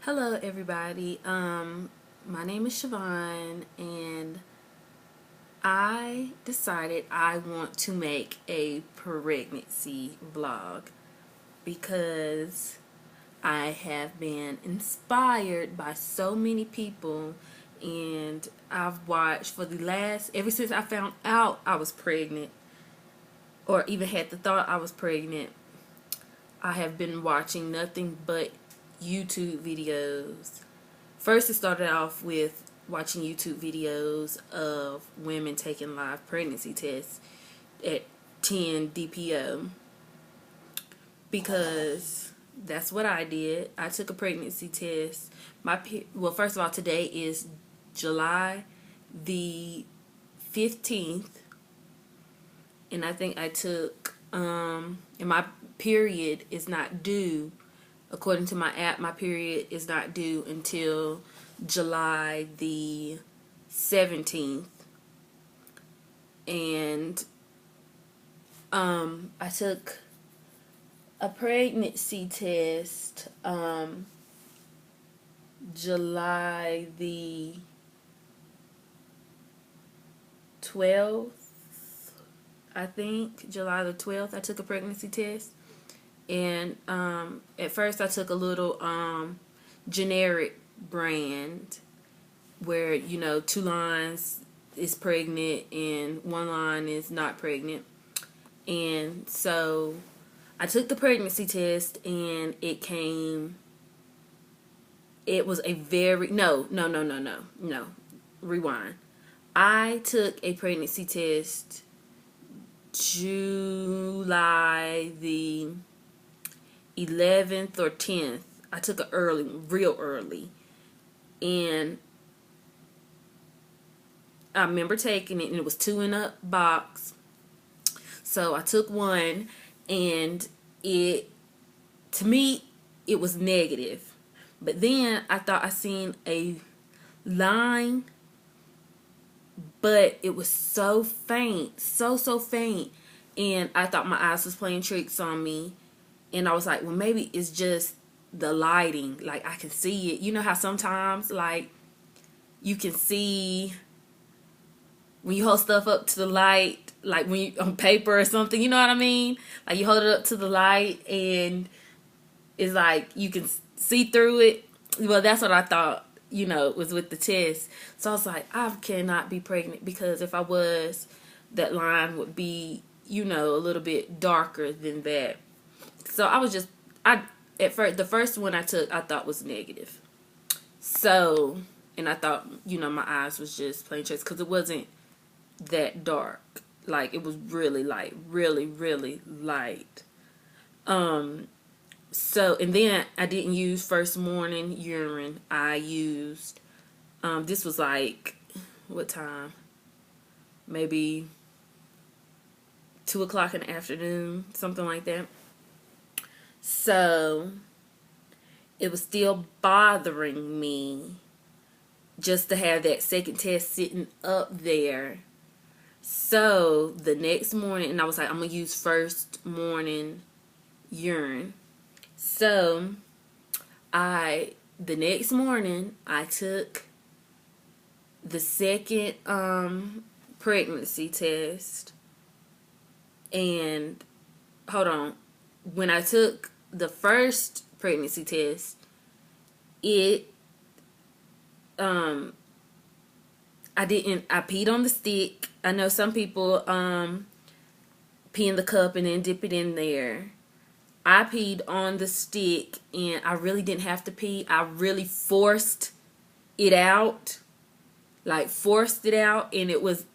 Hello, everybody. My name is Siobhan, and I decided I want to make a pregnancy vlog because I have been inspired by so many people, and I've watched for the last, ever since I found out I was pregnant, or even had the thought I was pregnant, I have been watching nothing but YouTube videos. First, it started off with watching YouTube videos of women taking live pregnancy tests at 10 DPO because that's what I did. I took a pregnancy test. Well, first of all, today is July the 15th, and I think I took and my period is not due. According to my app, my period is not due until July the 17th. And I took a pregnancy test July the 12th. I think July the 12th I took a pregnancy test. And at first I took a little generic brand where, two lines is pregnant and one line is not pregnant. And so I took the pregnancy test, and it was a very, no, rewind. I took a pregnancy test July the 11th or 10th. I took it early, real early. And I remember taking it, and it was 2 in a box. So I took one, and to me, it was negative. But then I thought I seen a line, but it was so faint, so faint. And I thought my eyes was playing tricks on me. And I was like, well, maybe it's just the lighting. Like, I can see it. You know how sometimes, like, you can see when you hold stuff up to the light, like when you on paper or something, you know what I mean? Like, you hold it up to the light, and it's like you can see through it. Well, that's what I thought, was with the test. So I was like, I cannot be pregnant, because if I was, that line would be, a little bit darker than that. So at first, the first one I took, I thought was negative. So, and I thought, my eyes was just plain tricks, because it wasn't that dark. Like, it was really light, really, really light. So, and then I didn't use first morning urine. I used, this was like, what time? Maybe 2 o'clock in the afternoon, something like that. So it was still bothering me just to have that second test sitting up there. So the next morning, and I was like, I'm going to use first morning urine. So the next morning, I took the second pregnancy test. And hold on, when I took the first pregnancy test, I peed on the stick. I know some people pee in the cup and then dip it in there. I peed on the stick, and I really didn't have to pee. I really forced it out. Like, forced it out, and it was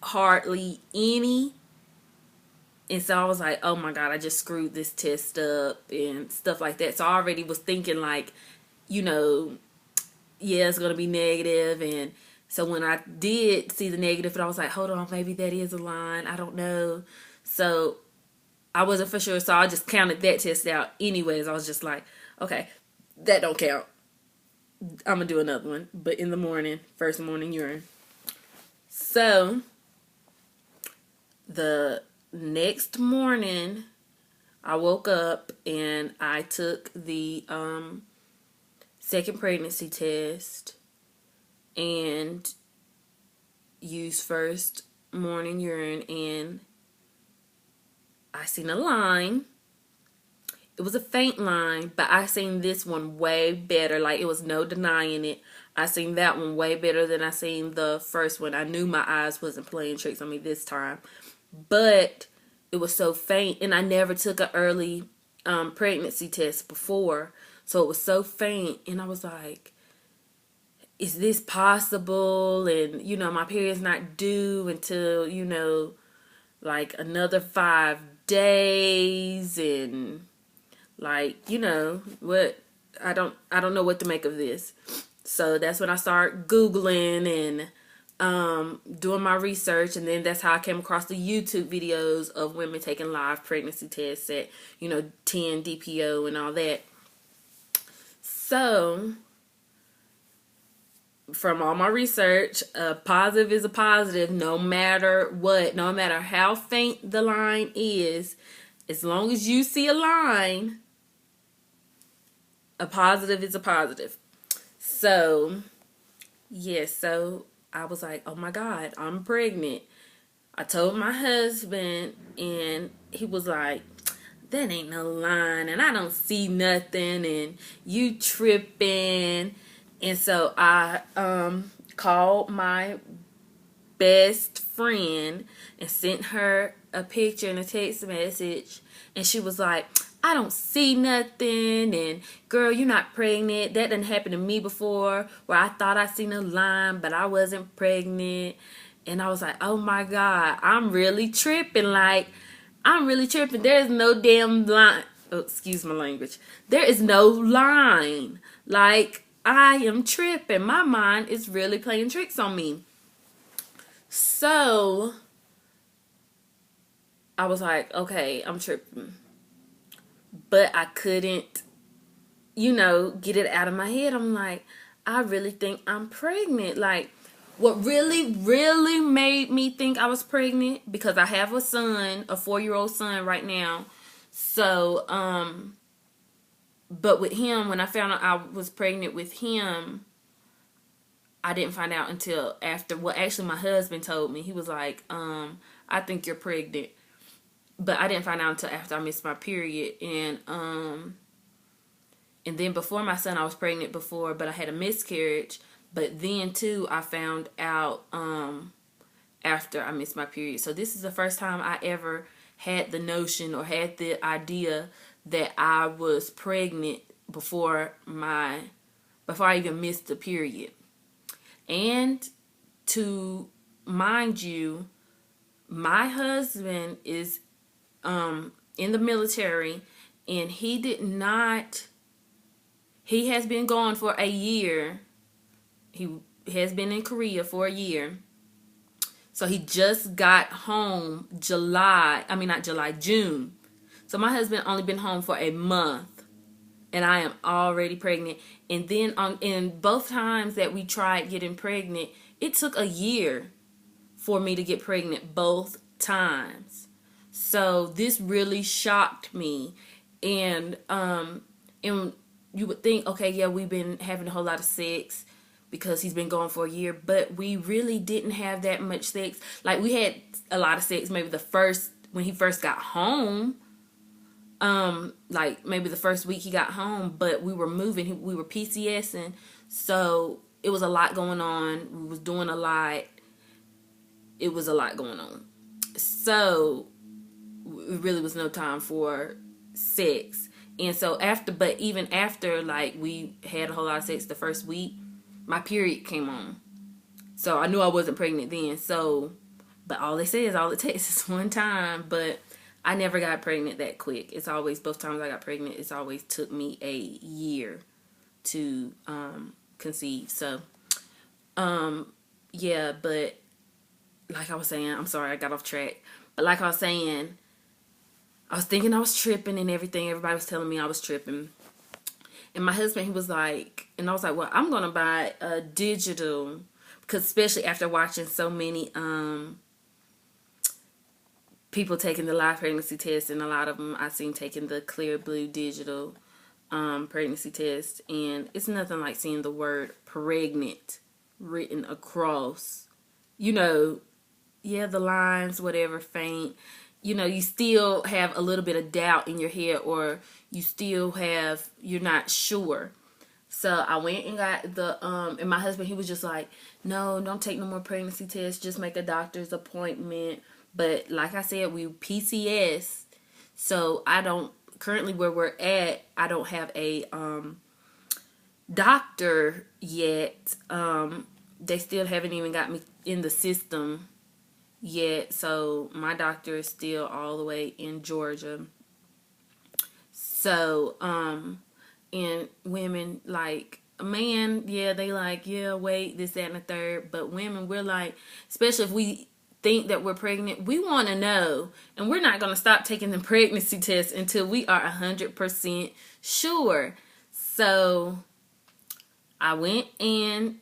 hardly any. And so I was like, oh my God, I just screwed this test up and stuff like that. So I already was thinking, like, yeah, it's going to be negative. And so when I did see the negative, and I was like, hold on, maybe that is a line. I don't know. So I wasn't for sure. So I just counted that test out anyways. I was just like, okay, that don't count. I'm going to do another one. But in the morning, first morning urine. So the next morning, I woke up and I took the second pregnancy test and used first morning urine, and I seen a line. It was a faint line, but I seen this one way better. Like, it was no denying it. I seen that one way better than I seen the first one. I knew my eyes wasn't playing tricks on me this time. But it was so faint, and I never took an early pregnancy test before. So it was so faint, and I was like, is this possible? And, my period's not due until, like another 5 days, and like, what, I don't know what to make of this. So that's when I started Googling and doing my research, and then that's how I came across the YouTube videos of women taking live pregnancy tests at, 10 DPO and all that. So from all my research, a positive is a positive no matter what, no matter how faint the line is. As long as you see a line, a positive is a positive. So, yes, so I was like, oh my God, I'm pregnant. I told my husband, and he was like, that ain't no line, and I don't see nothing, and you tripping. And so I called my best friend and sent her a picture and a text message, and she was like, I don't see nothing, and girl, you're not pregnant. That didn't happen to me before, where I thought I seen a line, but I wasn't pregnant. And I was like, oh my God, I'm really tripping. Like, I'm really tripping. There's no damn line. Oh, excuse my language. There is no line. Like, I am tripping. My mind is really playing tricks on me. So I was like, okay, I'm tripping. But I couldn't, get it out of my head. I'm like, I really think I'm pregnant. Like, what really, really made me think I was pregnant, because I have a son, a 4-year-old son right now. So, but with him, when I found out I was pregnant with him, I didn't find out until after. Well, actually, my husband told me. He was like, I think you're pregnant. But I didn't find out until after I missed my period. And then before my son, I was pregnant before, but I had a miscarriage. But then, too, I found out after I missed my period. So this is the first time I ever had the notion or had the idea that I was pregnant before I even missed the period. And to mind you, my husband is in the military, and he has been gone for a year. He has been in Korea for a year. So he just got home June. So my husband only been home for a month, and I am already pregnant. And then in both times that we tried getting pregnant, it took a year for me to get pregnant both times. So this really shocked me. And you would think, okay, yeah, we've been having a whole lot of sex because he's been gone for a year, but we really didn't have that much sex. Like, we had a lot of sex maybe when he first got home, like maybe the first week he got home, but we were moving, we were PCSing, so it was a lot going on. We was doing a lot. It was a lot going on. So it really was no time for sex. And so even after, like, we had a whole lot of sex the first week, my period came on. So I knew I wasn't pregnant then. So, but all it takes is one time. But I never got pregnant that quick. It's always, both times I got pregnant, it's always took me a year to conceive. So, yeah, but like I was saying, I'm sorry, I got off track. But like I was saying, I was thinking I was tripping and everything. Everybody was telling me I was tripping. And my husband, he was like, and I was like, well, I'm going to buy a digital, because especially after watching so many people taking the live pregnancy test, and a lot of them I seen taking the clear blue digital. pregnancy test, and it's nothing like seeing the word pregnant written across, you know, yeah, the lines, whatever, faint. You know, you still have a little bit of doubt in your head, or you're not sure. So I went and got and my husband, he was just like, no, don't take no more pregnancy tests. Just make a doctor's appointment. But like I said, we PCS. So currently where we're at, I don't have a doctor yet. They still haven't even got me in the system yet. So my doctor is still all the way in Georgia. So, and women, like, a man, yeah, they like, yeah, wait, this, that, and the third. But women, we're like, especially if we think that we're pregnant, we want to know. And we're not going to stop taking the pregnancy test until we are 100% sure. So I went and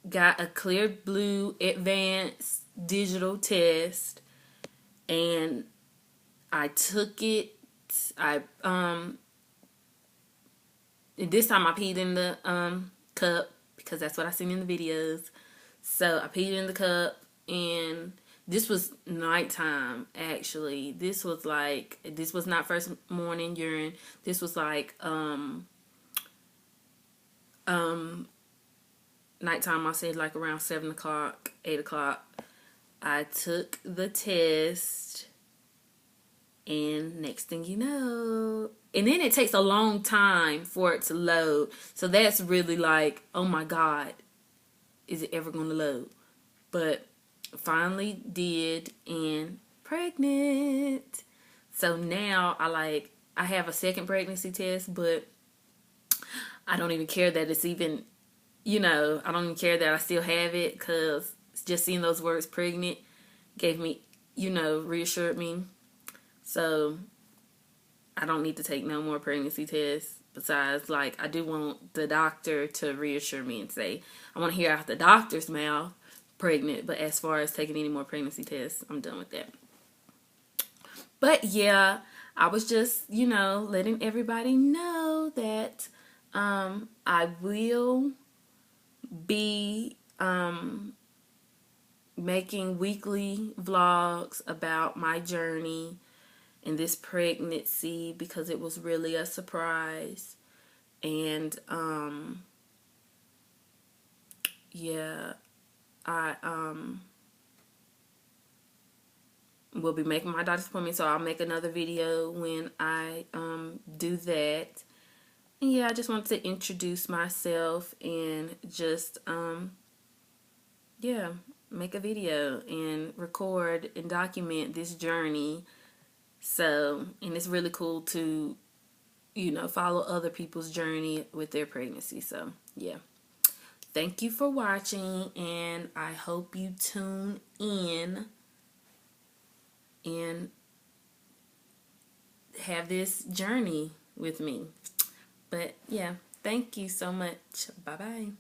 got a Clear Blue advanced digital test, and I took it. This time I peed in the cup, because that's what I seen in the videos. So I peed in the cup, and this was nighttime, actually. This was not first morning urine. This was like nighttime. I said like around 7 o'clock, 8 o'clock. I took the test, and next thing you know, and then it takes a long time for it to load. So that's really like, oh my God, is it ever going to load? But finally did, and pregnant. So now I have a second pregnancy test, but I don't even care that it's even, I don't even care that I still have it, because just seeing those words pregnant gave me, reassured me. So I don't need to take no more pregnancy tests. Besides, like, I do want the doctor to reassure me and say, I want to hear out the doctor's mouth, pregnant. But as far as taking any more pregnancy tests, I'm done with that. But yeah, I was just, letting everybody know that I will be making weekly vlogs about my journey in this pregnancy, because it was really a surprise. And yeah, I will be making my doctor's appointment, so I'll make another video when I do that. And yeah, I just wanted to introduce myself and just yeah, make a video and record and document this journey. So, and it's really cool to, follow other people's journey with their pregnancy. So, yeah. Thank you for watching, and I hope you tune in and have this journey with me. But, yeah, thank you so much. Bye-bye.